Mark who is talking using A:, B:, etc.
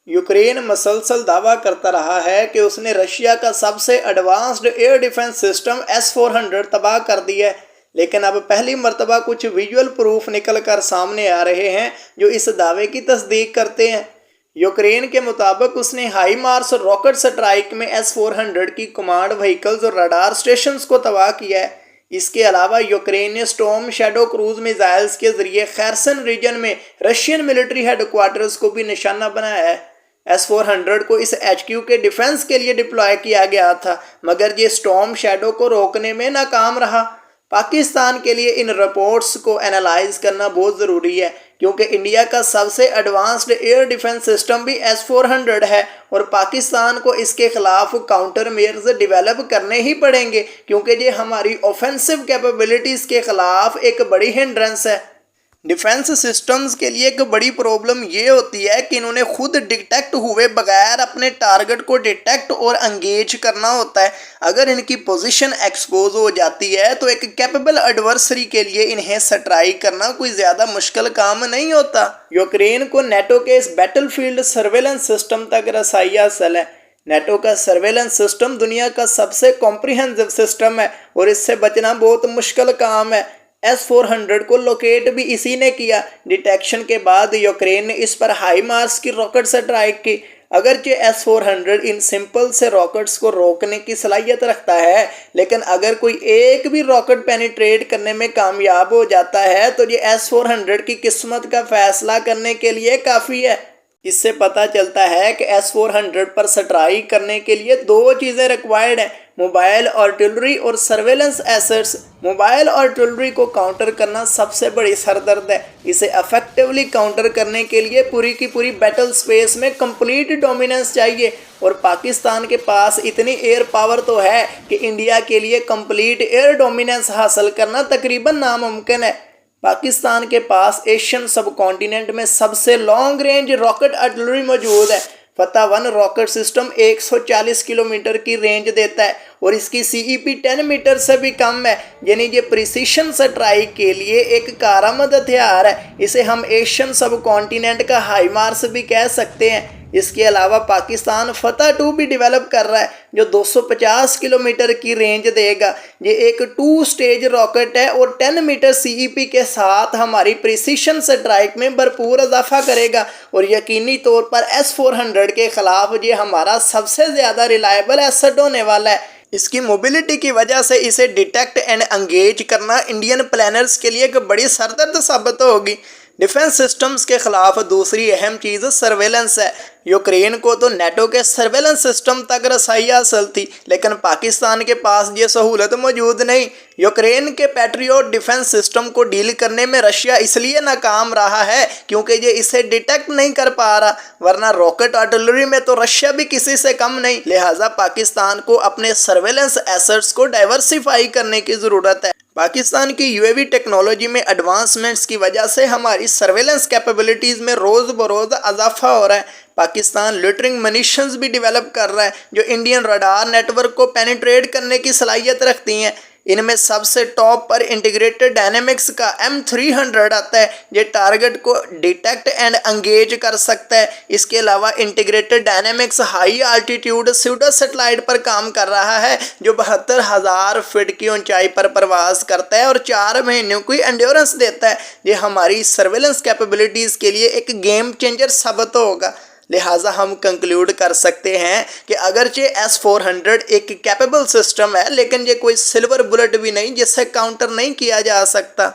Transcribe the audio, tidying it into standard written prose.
A: Ukraine मसलसल दावा करता रहा है कि उसने रशिया का सबसे advanced air defence system S-400 तबाह कर दिया है, लेकिन अब पहली मर्तबा कुछ विजुअल प्रूफ निकल कर सामने आ रहे हैं जो इस दावे की तस्दीक करते हैं। यूक्रेन के मुताबिक उसने हाई मार्स रॉकेट स्ट्राइक में S-400 की कमांड व्हीकल्स और रडार स्टेशंस को तबाह किया है। इसके अलावा यूक्रेन ने स्टॉर्म शैडो क्रूज मिसाइल्स के जरिए खैरसन रीजन में रशियन मिलिट्री हेडक्वार्टर्स को भी निशाना बनाया है। S-400 को इस HQ के डिफेंस के लिए डिप्लॉय किया गया था, मगर ये स्टॉर्म शैडो को रोकने में नाकाम रहा। पाकिस्तान के लिए इन रिपोर्ट्स को एनालाइज करना बहुत ज़रूरी है, क्योंकि इंडिया का सबसे एडवांस्ड एयर डिफेंस सिस्टम भी S-400 है और पाकिस्तान को इसके खिलाफ काउंटर मेयर्स डेवलप करने ही पड़ेंगे, क्योंकि ये हमारी ऑफेंसिव कैपेबिलिटीज़ के खिलाफ एक बड़ी हिंड्रेंस है। डिफेंस सिस्टम्स के लिए एक बड़ी प्रॉब्लम ये होती है कि इन्होंने खुद डिटेक्ट हुए बगैर अपने टारगेट को डिटेक्ट और एंगेज करना होता है। अगर इनकी पोजीशन एक्सपोज हो जाती है तो एक कैपेबल एडवर्सरी के लिए इन्हें स्ट्राइक करना कोई ज़्यादा मुश्किल काम नहीं होता। यूक्रेन को नेटो के इस बैटलफील्ड सर्वेलेंस सिस्टम तक रसाई हासिल है। नेटो का सर्वेलेंस सिस्टम दुनिया का सबसे कॉम्प्रिहेंसिव सिस्टम है और इससे बचना बहुत मुश्किल काम है। S-400 को लोकेट भी इसी ने किया। डिटेक्शन के बाद यूक्रेन ने इस पर हाई मार्स की रॉकेट स्ट्राइक की। अगरचे S-400 इन सिंपल से रॉकेट्स को रोकने की सलाहियत रखता है, लेकिन अगर कोई एक भी रॉकेट पेनिट्रेट करने में कामयाब हो जाता है तो ये S-400 की किस्मत का फैसला करने के लिए काफ़ी है। इससे पता चलता है कि S-400 पर स्ट्राइक करने के लिए दो चीज़ें रिक्वायर्ड हैं, मोबाइल आर्टिलरी और सर्वेलेंस एसेट्स। मोबाइल आर्टिलरी को काउंटर करना सबसे बड़ी सरदर्द है। इसे इफेक्टिवली काउंटर करने के लिए पूरी की पूरी बैटल स्पेस में कंप्लीट डोमिनेंस चाहिए और पाकिस्तान के पास इतनी एयर पावर तो है कि इंडिया के लिए कंप्लीट एयर डोमिनेंस हासिल करना तकरीबन नामुमकिन है। पाकिस्तान के पास एशियन सब कॉन्टिनेंट में सबसे लॉन्ग रेंज रॉकेट आर्टिलरी मौजूद है। फतह-1 रॉकेट सिस्टम 140 किलोमीटर की रेंज देता है और इसकी CEP 10 मीटर से भी कम है, यानी ये प्रिसीशन स्ट्राइक के लिए एक कारआमद हथियार है। इसे हम एशियन सब कॉन्टिनेंट का हाई मार्स भी कह सकते हैं। इसके अलावा पाकिस्तान फतह-2 भी डेवलप कर रहा है जो 250 किलोमीटर की रेंज देगा। ये एक 2 स्टेज रॉकेट है और 10 मीटर CEP के साथ हमारी प्रिसीशन स्ट्राइक में भरपूर इजाफा करेगा और यकीनी तौर पर S-400 के खिलाफ ये हमारा सबसे ज़्यादा रिलायबल एसेट होने वाला है। इसकी मोबिलिटी की वजह से इसे डिटेक्ट एंड एंगेज करना इंडियन प्लानर्स के लिए एक बड़ी सरदर्द साबित होगी। डिफेंस सिस्टम्स के खिलाफ दूसरी अहम चीज़ सर्वेलेंस है। यूक्रेन को तो नेटो के सर्वेलेंस सिस्टम तक रसाई हासिल थी, लेकिन पाकिस्तान के पास ये सहूलत मौजूद नहीं। यूक्रेन के पैट्रियोट डिफेंस सिस्टम को डील करने में रशिया इसलिए नाकाम रहा है क्योंकि ये इसे डिटेक्ट नहीं कर पा रहा, वरना रॉकेट आर्टिलरी में तो रशिया भी किसी से कम नहीं। लिहाजा पाकिस्तान को अपने सर्वेलेंस एसेट्स को डाइवर्सिफाई करने की ज़रूरत है। पाकिस्तान की UAV टेक्नोलॉजी में एडवांसमेंट्स की वजह से हमारी सर्वेलेंस कैपेबिलिटीज़ में रोज़ बरोज़ इजाफा हो रहा है। पाकिस्तान लिटरिंग मनीशंस भी डेवलप कर रहा है जो इंडियन रडार नेटवर्क को पेनिट्रेट करने की सलाहियत रखती हैं। इनमें सबसे टॉप पर इंटीग्रेटेड डायनेमिक्स का M300 आता है। ये टारगेट को डिटेक्ट एंड एंगेज कर सकता है। इसके अलावा integrated dynamics high altitude pseudo satellite पर काम कर रहा है जो 72,000 फीट की ऊंचाई पर प्रवास करता है और 4 महीनों की एंड्योरेंस देता है। ये हमारी सर्वेलेंस कैपेबिलिटीज़ के लिए एक गेम चेंजर साबित होगा। लिहाजा हम कंक्लूड कर सकते हैं कि अगरचे S-400 एक कैपेबल सिस्टम है, लेकिन ये कोई सिल्वर बुलेट भी नहीं जिससे काउंटर नहीं किया जा सकता।